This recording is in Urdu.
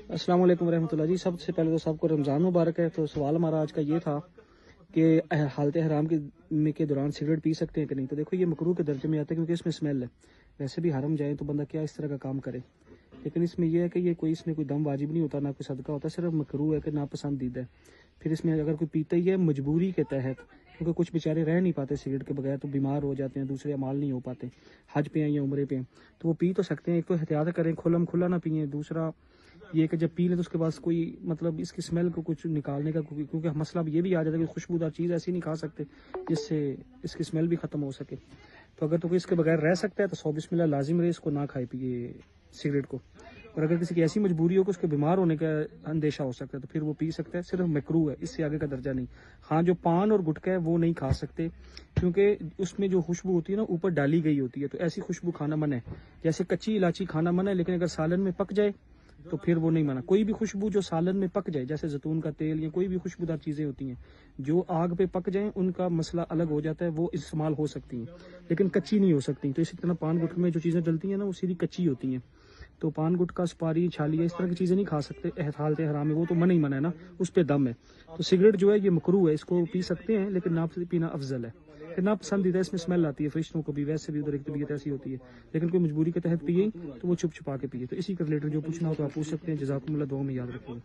السلام علیکم ورحمۃ اللہ جی. سب سے پہلے تو سب کو رمضان مبارک ہے. تو سوال ہمارا آج کا یہ تھا کہ حالت حرام کے دوران سگریٹ پی سکتے ہیں کہ نہیں. تو دیکھو یہ مکروہ کے درجے میں آتا ہے کیونکہ اس میں اسمیل ہے. ویسے بھی حرم جائیں تو بندہ کیا اس طرح کا کام کرے, لیکن اس میں یہ ہے کہ یہ اس میں کوئی دم واجب نہیں ہوتا, نہ کوئی صدقہ ہوتا, صرف مکروہ ہے کہ ناپسندیدہ ہے. پھر اس میں اگر کوئی پیتا ہی ہے مجبوری کے تحت, کیونکہ کچھ بیچارے رہ نہیں پاتے سگریٹ کے بغیر, تو بیمار ہو جاتے ہیں, دوسرے اعمال نہیں ہو پاتے, حج پہ ہیں یا عمرے پہ ہیں, تو وہ پی تو سکتے ہیں. ایک تو احتیاط کریں, کھلا نہ پئیں. دوسرا یہ کہ جب پی لیں تو اس کے بعد کوئی مطلب اس کی اسمیل کو کچھ نکالنے کا, کیونکہ مسئلہ یہ بھی آ جاتا ہے کہ خوشبودار چیز ایسی نہیں کھا سکتے جس سے اس کی اسمیل بھی ختم ہو سکے. تو اگر تو کوئی اس کے بغیر رہ سکتا ہے تو 100 بسم اللہ لازم رہے, اس کو نہ کھائے پیے سگریٹ کو. اور اگر کسی کی ایسی مجبوری ہو کہ اس کے بیمار ہونے کا اندیشہ ہو سکتا ہے تو پھر وہ پی سکتا ہے, صرف مکروہ ہے, اس سے آگے کا درجہ نہیں. ہاں جو پان اور گٹکا ہے وہ نہیں کھا سکتے, کیونکہ اس میں جو خوشبو ہوتی ہے نا اوپر ڈالی گئی ہوتی ہے, تو ایسی خوشبو کھانا منع ہے. جیسے کچی الائچی کھانا منع ہے, لیکن اگر سالن میں پک جائے تو پھر وہ نہیں منع. کوئی بھی خوشبو جو سالن میں پک جائے, جیسے زیتون کا تیل یا کوئی بھی خوشبودار چیزیں ہوتی ہیں جو آگ پہ پک جائیں, ان کا مسئلہ الگ ہو جاتا ہے, وہ استعمال ہو سکتی ہیں لیکن کچی نہیں ہو سکتی. تو اسی طرح پان گٹکے میں جو چیزیں ڈلتی ہیں نا وہ سیدھی کچی ہوتی ہیں, تو پان گٹکا, سپاری, چھالیاں اس طرح کی چیزیں نہیں کھا سکتے. حالت حرام ہے وہ تو منع ہی منع ہے نا, اس پہ دم ہے. تو سگریٹ جو ہے یہ مکروہ ہے, اس کو پی سکتے ہیں لیکن نہ پینا افضل ہے. نا پسندیدہ, اس میں اسمیل آتی ہے فرشتوں کو بھی, ویسے بھی ادھر ایک طبیعت ایسی ہوتی ہے, لیکن کوئی مجبوری کے تحت پیے تو وہ چھپ چھپا کے پیے. تو اسی کا ریلیٹڈ جو پوچھنا ہو تو آپ پوچھ سکتے ہیں. جزاکم اللہ, دعا میں یاد رکھیں.